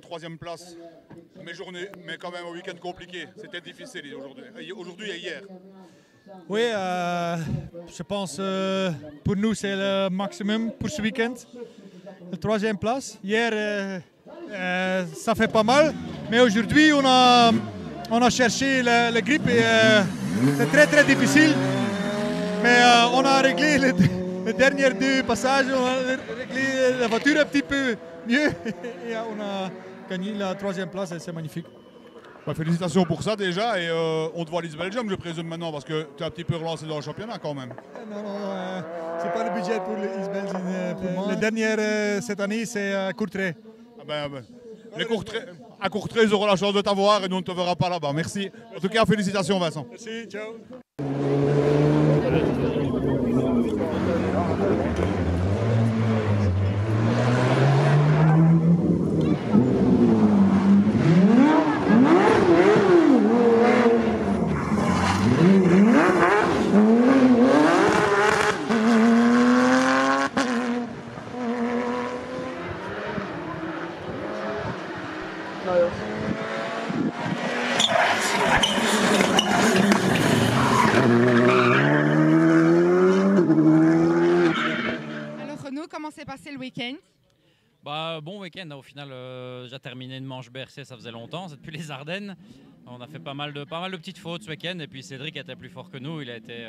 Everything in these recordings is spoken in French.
troisième place. Mais quand même un week-end compliqué. C'était difficile aujourd'hui et hier. Oui, je pense pour nous c'est le maximum pour ce week-end. La troisième place. Hier, ça fait pas mal. Mais aujourd'hui, on a cherché le grip et c'est très très difficile. Mais on a réglé les derniers deux passages, on a réglé la voiture un petit peu mieux. Et on a gagné la troisième place et c'est magnifique. Bah, félicitations pour ça déjà et on te voit à l'East Belgium je présume maintenant parce que tu es un petit peu relancé dans le championnat quand même. Non, c'est pas le budget pour l'East Belgium pour moi. La dernière cette année c'est Courtrai. À Courtrai ils auront la chance de t'avoir et nous on ne te verra pas là-bas. Merci. En tout cas félicitations Vincent. Merci, ciao. Alors Renaud, comment s'est passé le week-end? Bon week-end, au final j'ai terminé une manche BRC, ça faisait longtemps, c'est depuis les Ardennes. On a fait pas mal de petites fautes ce week-end et puis Cédric était plus fort que nous, il a été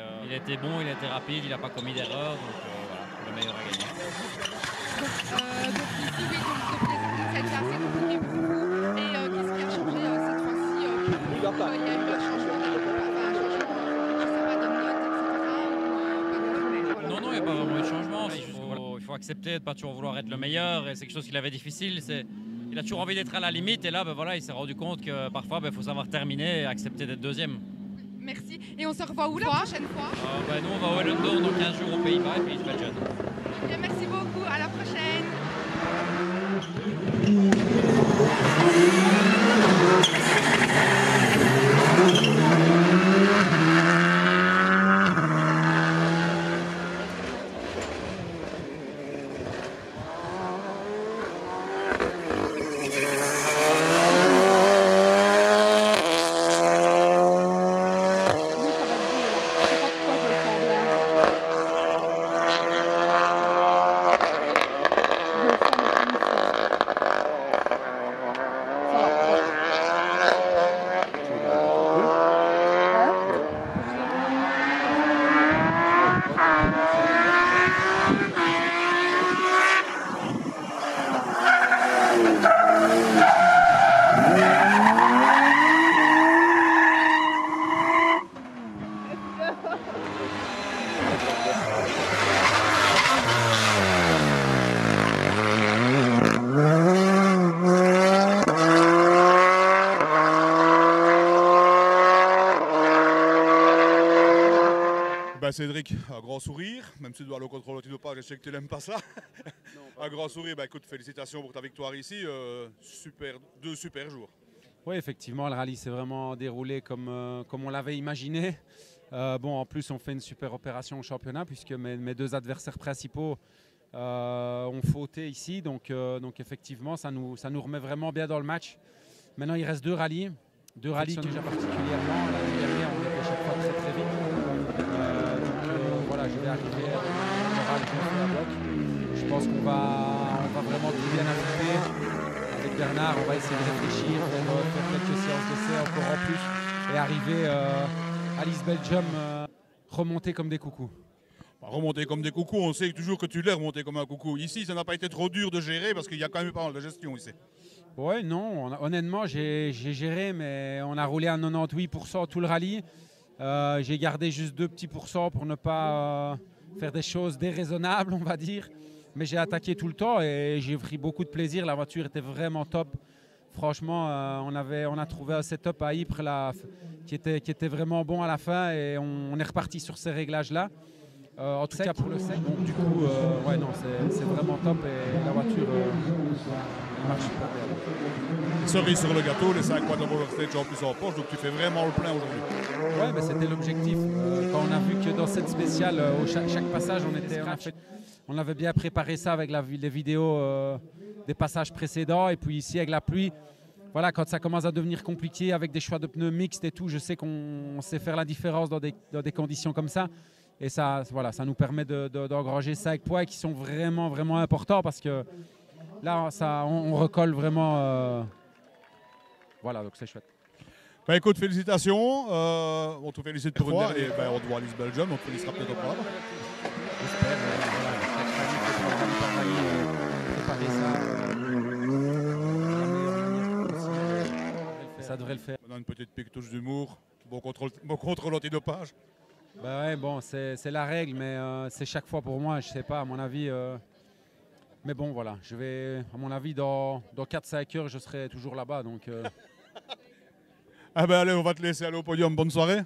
bon, il a été rapide, il n'a pas commis d'erreur, donc voilà, le meilleur a gagné. Donc ici, oui, donc ça a été assez compliqué pour vous. Et qu'est-ce qui a changé cette fois-ci il y a eu un changement de je sais pas, de notes, etc. Non, il n'y a pas vraiment eu de changement, il faut accepter de ne pas toujours vouloir être le meilleur et c'est quelque chose qu'il avait difficile. Il a toujours envie d'être à la limite et là il s'est rendu compte que parfois il faut savoir terminer et accepter d'être deuxième. Merci. Et on se revoit où la prochaine fois? Nous on va au London dans 15 jours aux Pays-Bas et puis East Belgium. Bien, merci beaucoup, à la prochaine. Cédric, un grand sourire, même si tu dois aller au contrôle antidopage, je sais que tu n'aimes pas ça. Un grand sourire, écoute, félicitations pour ta victoire ici, deux super jours. Oui, effectivement, le rallye s'est vraiment déroulé comme on l'avait imaginé. En plus, on fait une super opération au championnat puisque mes deux adversaires principaux ont fauté ici. Donc effectivement, ça nous remet vraiment bien dans le match. Maintenant, il reste deux rallyes sont déjà particulièrement. L'année dernière, on était chaque fois très très vite. Je vais arriver à bloc. Je pense qu'on va vraiment tout bien affronter. Avec Bernard, on va essayer de réfléchir, faire quelques séances d'essai encore en plus et arriver à l'East Belgium remonter comme des coucous. Remonter comme des coucous, on sait toujours que tu l'es remonté comme un coucou. Ici, ça n'a pas été trop dur de gérer parce qu'il y a quand même pas mal de gestion ici. Oui, non, honnêtement, j'ai géré, mais on a roulé à 98% tout le rallye. J'ai gardé juste 2 petits pourcents pour ne pas faire des choses déraisonnables, on va dire. Mais j'ai attaqué tout le temps et j'ai pris beaucoup de plaisir. La voiture était vraiment top. Franchement, on a trouvé un setup à Ypres là, qui était vraiment bon à la fin et on est reparti sur ces réglages-là. En tout cas pour le sec. Donc du coup, c'est vraiment top et la voiture marche super bien. Cerise sur le gâteau, les 5 mois de Roller Stage en plus en poche, donc tu fais vraiment le plein aujourd'hui. Ouais, mais c'était l'objectif. Quand on a vu que dans cette spéciale, chaque passage, on avait bien préparé ça avec les vidéos des passages précédents. Et puis ici, avec la pluie, voilà, quand ça commence à devenir compliqué avec des choix de pneus mixtes et tout, je sais qu'on sait faire la différence dans des conditions comme ça. Et ça, voilà, ça nous permet d'engranger 5 points qui sont vraiment, vraiment importants parce que là, on recolle vraiment. Voilà, donc c'est chouette. Bah écoute, félicitations. On te félicite pour une dernière. Et ben, on te voit à l'East Belgium, on te félicitera peut-être au programme. J'espère. Ça devrait le faire. On a une petite pique touche d'humour. Bon contrôle antidopage. Bah ouais, bon, c'est la règle, mais c'est chaque fois pour moi, je sais pas, à mon avis. Mais bon, voilà, je vais, à mon avis, dans 4-5 heures, je serai toujours là-bas. Donc, Ah ben allez, on va te laisser aller au podium. Bonne soirée.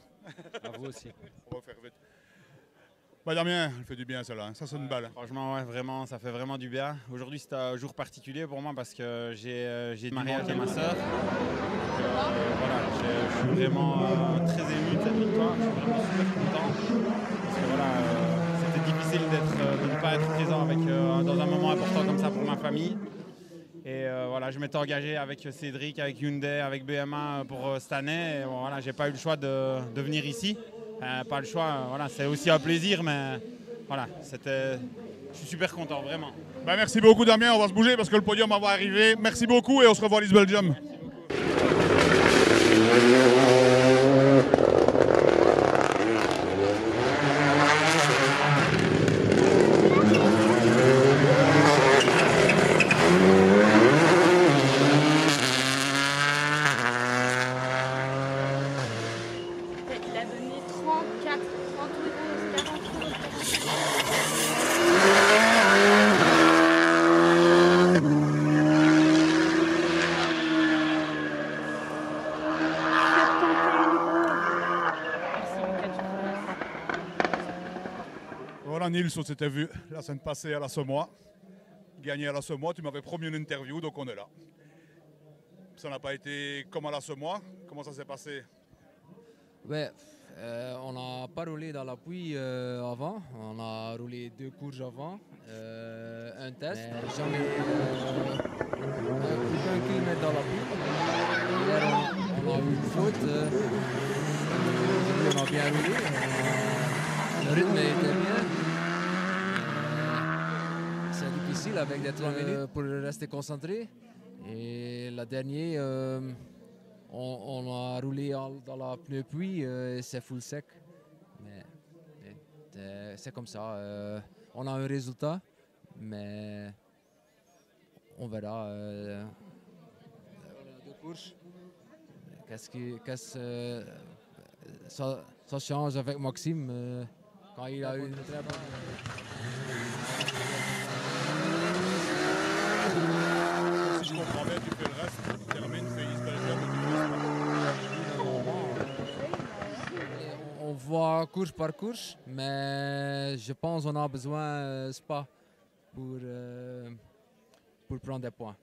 à vous aussi. On va faire vite. Bah Damien, elle fait du bien celle-là, ça sonne balle. Franchement, ouais, vraiment, ça fait vraiment du bien. Aujourd'hui, c'est un jour particulier pour moi parce que j'ai marié avec ma soeur. Voilà, je suis vraiment très ému de cette victoire. Je suis vraiment super content. Parce que voilà, c'était difficile de ne pas être présent dans un moment important comme ça pour ma famille. Et voilà, je m'étais engagé avec Cédric, avec Hyundai, avec BMA pour cette année. Et voilà, j'ai pas eu le choix de venir ici. Pas le choix, voilà, c'est aussi un plaisir, mais voilà, je suis super content, vraiment. Bah merci beaucoup Damien, on va se bouger parce que le podium va arriver. Merci beaucoup et on se revoit à l'East Belgium. Il a donné 34, 38, 40. Voilà Nils, on s'était vu la semaine passée à la Semois. Gagné à la Semois, tu m'avais promis une interview, donc on est là. Ça n'a pas été comme à la Semois. Comment ça s'est passé? Ouais, on n'a pas roulé dans la pluie avant. On a roulé 2 courses avant, un test. Mais jamais plus d'un kilomètre dans la pluie. Hier, on a eu une faute. Aujourd'hui, on a bien roulé. Le rythme était bien. C'est difficile avec des 3 minutes pour rester concentré. Et la dernière, on a roulé dans la pneu pluie et c'est full sec. Mais c'est comme ça. On a un résultat, mais on verra. On a 2 courses. Ça change avec Maxime quand il a eu une très bonne. Si je comprends bien, tu fais le reste, tu termines, tu fais East Belgium et tu fais On voit course par course, mais je pense qu'on a besoin Spa pour prendre des points.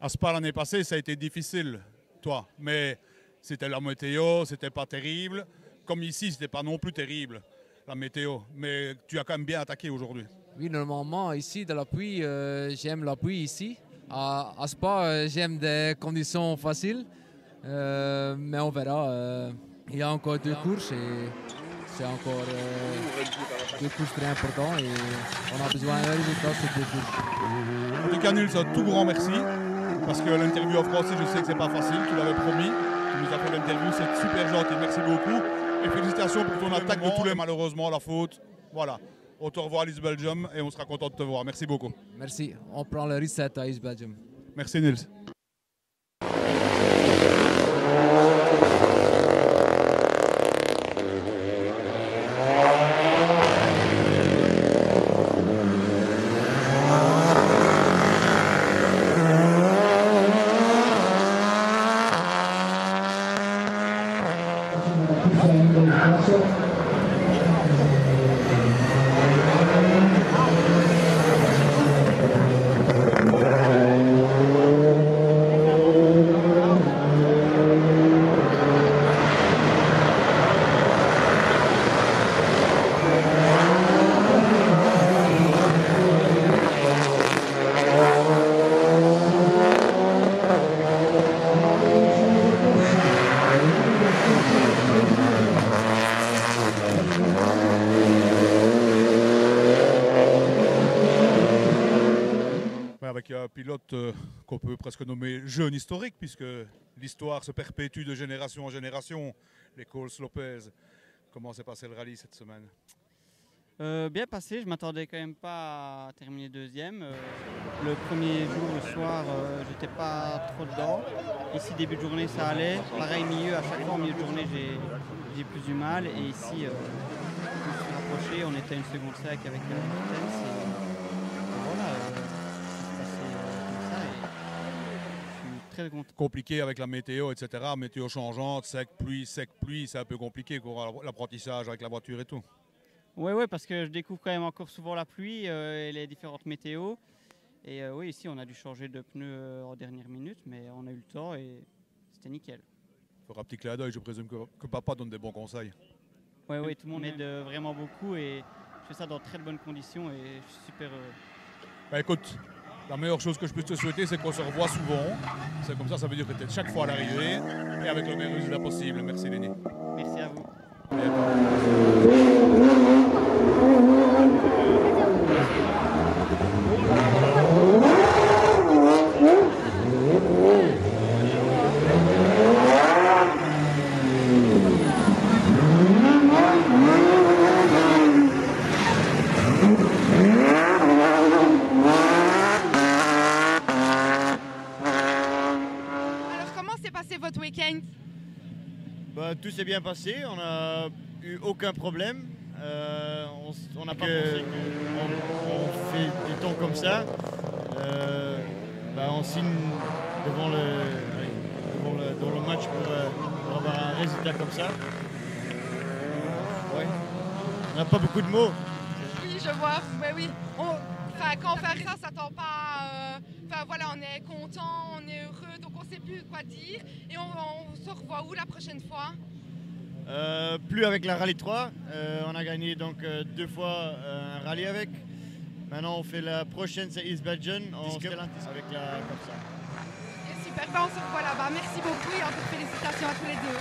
À Spa l'année passée, ça a été difficile, toi, mais c'était la météo, c'était pas terrible. Comme ici, c'était pas non plus terrible, la météo. Mais tu as quand même bien attaqué aujourd'hui. Oui, normalement, ici, dans la pluie, j'aime la pluie ici. À Spa, j'aime des conditions faciles, mais on verra. Il y a encore 2 courses et c'est encore 2 courses très importantes et on a besoin d'un résultat sur 2 courses. En tout cas, Nils, un tout grand merci. Parce que l'interview en français, je sais que c'est pas facile, tu l'avais promis. Tu nous as fait l'interview, c'est super gentil, merci beaucoup. Et félicitations pour ton attaque de tous les malheureusement, la faute. Voilà, on te revoit à l'East Belgium et on sera content de te voir. Merci beaucoup. Merci, on prend le reset à East Belgium. Merci Nils. un pilote qu'on peut presque nommer jeune historique, puisque l'histoire se perpétue de génération en génération. Les Coles Lopez. Comment s'est passé le rallye cette semaine? Bien passé, je m'attendais quand même pas à terminer deuxième. Le premier jour, le soir, j'étais pas trop dedans. Ici, début de journée, ça allait. Pareil, milieu, à chaque fois, en milieu de journée, j'ai plus du mal. Et ici, je me suis rapproché, on était à une seconde sec avec Martens. Et voilà, ça s'est passé comme ça. Et je suis très content. Compliqué avec la météo, etc. Météo changeante, sec, pluie, c'est un peu compliqué pour l'apprentissage avec la voiture et tout. Oui, parce que je découvre quand même encore souvent la pluie et les différentes météos. Et oui, ici, on a dû changer de pneus en dernière minute, mais on a eu le temps et c'était nickel. Il faudra un petit clin d'œil, je présume que papa donne des bons conseils. Oui, tout le monde aide vraiment beaucoup et je fais ça dans de très bonnes conditions et je suis super heureux. Bah, écoute, la meilleure chose que je peux te souhaiter, c'est qu'on se revoit souvent. C'est comme ça veut dire que tu es chaque fois à l'arrivée et avec le meilleur résultat possible. Merci Lenny. Merci à vous. Alors, comment s'est passé votre week-end? Tout s'est bien passé, on n'a eu aucun problème. On n'a pas pensé qu'on fait du temps comme ça. On signe devant le match pour avoir un résultat comme ça. Ouais. On n'a pas beaucoup de mots. Oui, je vois. Oui. Quand on fait ça, ça tend pas. On est content, on est heureux, donc on sait plus quoi dire. Et on se revoit où la prochaine fois? Plus avec la Rallye 3. On a gagné donc 2 fois un rallye avec. Maintenant, on fait la prochaine, c'est East Belgian en Stellantis avec la Corsa. Super, on se revoit là-bas. Merci beaucoup et encore félicitations à tous les deux.